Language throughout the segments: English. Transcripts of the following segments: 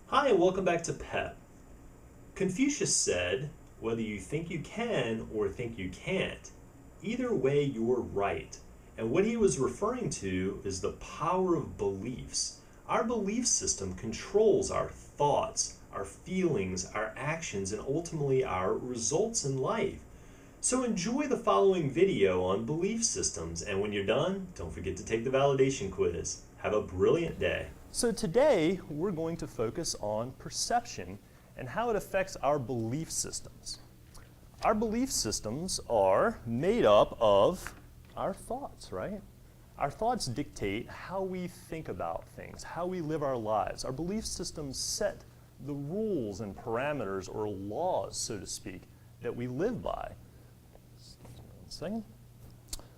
Hi, and welcome back to PEP. Confucius said, whether you think you can or think you can't, either way you're right. And what he was referring to is the power of beliefs. Our belief system controls our thoughts, our feelings, our actions, and ultimately our results in life. So enjoy the following video on belief systems, and when you're done, don't forget to take the validation quiz. Have a brilliant day. So today, we're going to focus on perception and how it affects our belief systems. Our belief systems are made up of our thoughts, right? Our thoughts dictate how we think about things, how we live our lives. Our belief systems set the rules and parameters or laws, so to speak, that we live by. One second.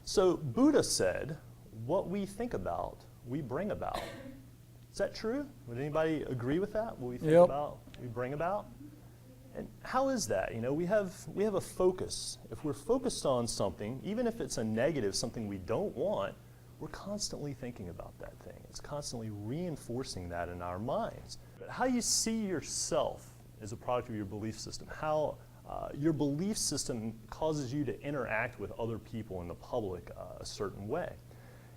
So Buddha said, what we think about, we bring about. Is that true? Would anybody agree with that? What we think about, we bring about? And how is that? You know, we have a focus. If we're focused on something, even if it's a negative, something we don't want, we're constantly thinking about that thing. It's constantly reinforcing that in our minds. But how you see yourself is a product of your belief system. How your belief system causes you to interact with other people in the public a certain way.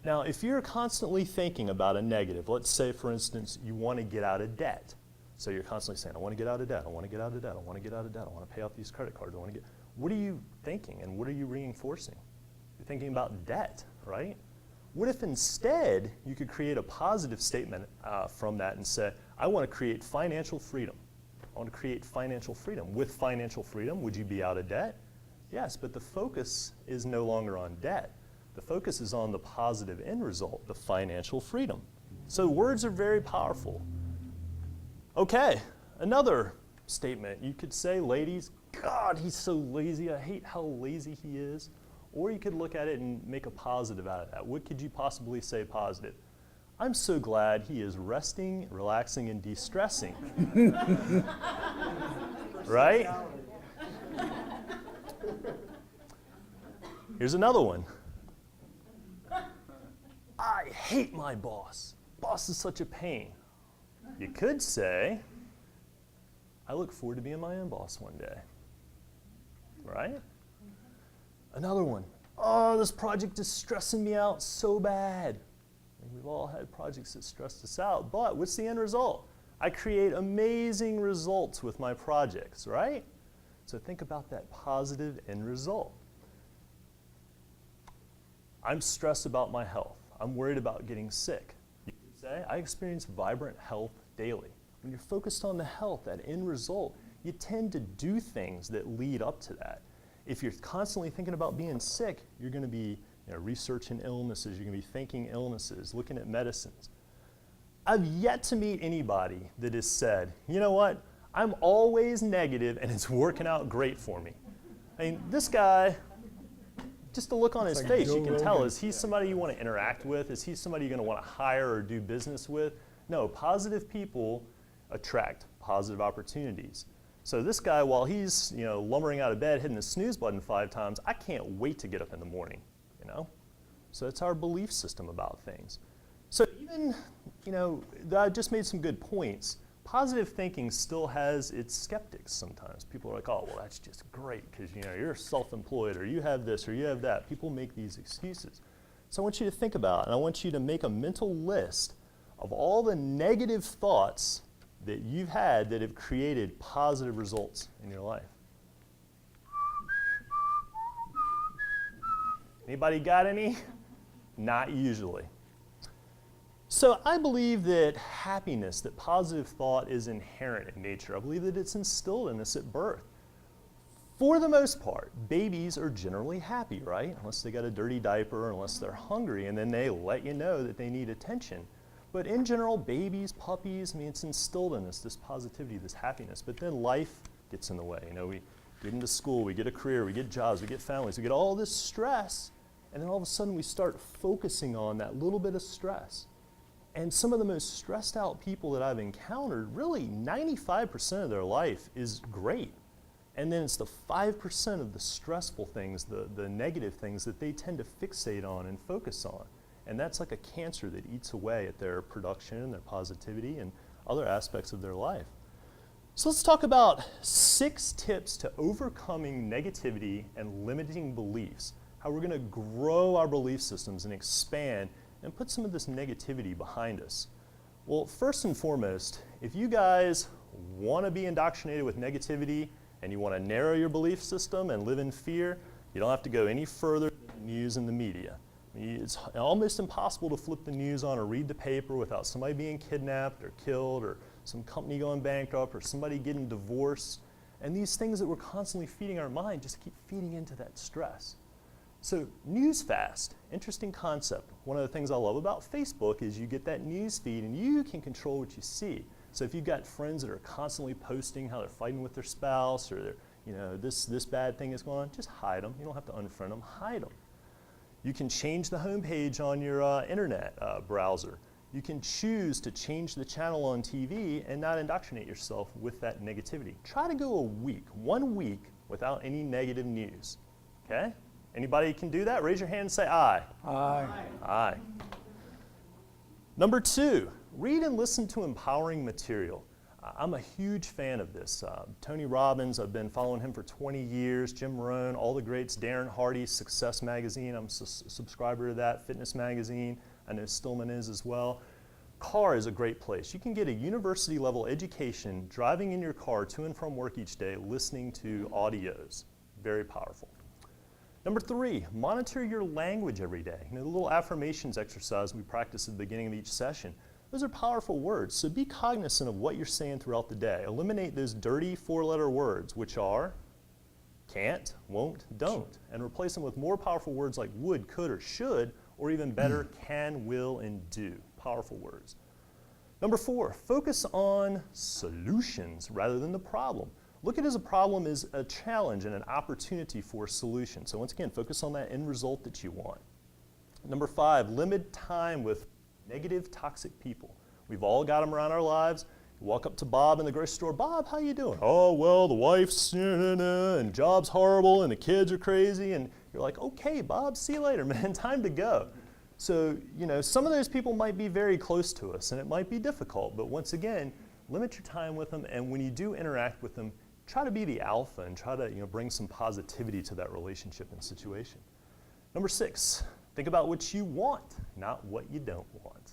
Now, if you're constantly thinking about a negative, let's say, for instance, you want to get out of debt. So you're constantly saying, I want to get out of debt, I want to get out of debt, I want to get out of debt, I want to pay off these credit cards, I want to get... What are you thinking and what are you reinforcing? You're thinking about debt, right? What if instead you could create a positive statement from that and say, I want to create financial freedom. I want to create financial freedom. With financial freedom, would you be out of debt? Yes, but the focus is no longer on debt. The focus is on the positive end result, the financial freedom. So words are very powerful. Okay, another statement. You could say, ladies, God, he's so lazy. I hate how lazy he is. Or you could look at it and make a positive out of that. What could you possibly say positive? I'm so glad he is resting, relaxing, and de-stressing. Right? Here's another one. I hate my boss. Boss is such a pain. You could say, I look forward to being my own boss one day. Right? Another one. Oh, this project is stressing me out so bad. And we've all had projects that stressed us out, but what's the end result? I create amazing results with my projects, right? So think about that positive end result. I'm stressed about my health. I'm worried about getting sick. You could say, I experience vibrant health daily. When you're focused on the health, that end result, you tend to do things that lead up to that. If you're constantly thinking about being sick, you're going to be researching illnesses, you're going to be thinking illnesses, looking at medicines. I've yet to meet anybody that has said, you know what, I'm always negative and it's working out great for me. I mean, this guy, just the look on his face, you can tell, is he somebody you want to interact with? Is he somebody you're going to want to hire or do business with? No, positive people attract positive opportunities. So this guy, while he's lumbering out of bed, hitting the snooze button 5 times, I can't wait to get up in the morning, So it's our belief system about things. So even, I just made some good points. Positive thinking still has its skeptics sometimes. People are like, oh, well, that's just great because you're self-employed or you have this or you have that. People make these excuses. So I want you to think about, and I want you to make a mental list of all the negative thoughts that you've had that have created positive results in your life. Anybody got any? Not usually. So I believe that happiness, that positive thought is inherent in nature. I believe that it's instilled in us at birth. For the most part, babies are generally happy, right? Unless they got a dirty diaper, unless they're hungry, and then they let you know that they need attention. But in general, babies, puppies, it's instilled in us, this positivity, this happiness. But then life gets in the way. We get into school, we get a career, we get jobs, we get families, we get all this stress, and then all of a sudden we start focusing on that little bit of stress. And some of the most stressed out people that I've encountered, really 95% of their life is great. And then it's the 5% of the stressful things, the negative things that they tend to fixate on and focus on. And that's like a cancer that eats away at their production and their positivity. And other aspects of their life. So let's talk about 6 tips to overcoming negativity and limiting beliefs, how we're going to grow our belief systems and expand and put some of this negativity behind us. Well, first and foremost, if you guys want to be indoctrinated with negativity and you want to narrow your belief system and live in fear, you don't have to go any further than the news and the media. I mean, it's almost impossible to flip the news on or read the paper without somebody being kidnapped or killed or some company going bankrupt or somebody getting divorced. And these things that we're constantly feeding our mind just keep feeding into that stress. So news fast, interesting concept. One of the things I love about Facebook is you get that news feed and you can control what you see. So if you've got friends that are constantly posting how they're fighting with their spouse or this bad thing is going on, just hide them. You don't have to unfriend them, hide them. You can change the homepage on your internet browser. You can choose to change the channel on TV and not indoctrinate yourself with that negativity. Try to go 1 week without any negative news, okay? Anybody can do that? Raise your hand and say aye. Aye. Aye. Number 2, read and listen to empowering material. I'm a huge fan of this. Tony Robbins, I've been following him for 20 years. Jim Rohn, all the greats. Darren Hardy's Success Magazine, I'm a subscriber to that. Fitness Magazine, I know Stillman is as well. Car is a great place. You can get a university level education driving in your car to and from work each day, listening to audios. Very powerful. Number 3, monitor your language every day. The little affirmations exercise we practice at the beginning of each session. Those are powerful words, so be cognizant of what you're saying throughout the day. Eliminate those dirty 4-letter words, which are can't, won't, don't, and replace them with more powerful words like would, could, or should, or even better, can, will, and do. Powerful words. Number 4, focus on solutions rather than the problem. Look at it as a problem as a challenge and an opportunity for a solution. So once again, focus on that end result that you want. Number 5, limit time with negative, toxic people. We've all got them around our lives. You walk up to Bob in the grocery store, Bob, how you doing? Oh, well, the wife's, and job's horrible, and the kids are crazy, and you're like, okay, Bob, see you later, man, time to go. So, some of those people might be very close to us, and it might be difficult, but once again, limit your time with them, and when you do interact with them, try to be the alpha and try to bring some positivity to that relationship and situation. Number 6, think about what you want, not what you don't want.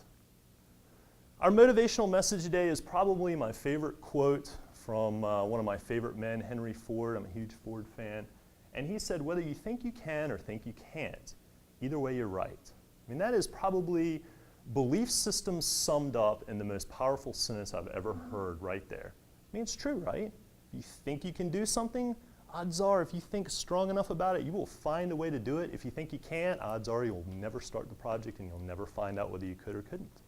Our motivational message today is probably my favorite quote from one of my favorite men, Henry Ford. I'm a huge Ford fan. And he said, whether you think you can or think you can't, either way you're right. I mean, that is probably belief systems summed up in the most powerful sentence I've ever heard right there. I mean, it's true, right? You think you can do something, odds are if you think strong enough about it, you will find a way to do it. If you think you can't, odds are you'll never start the project and you'll never find out whether you could or couldn't.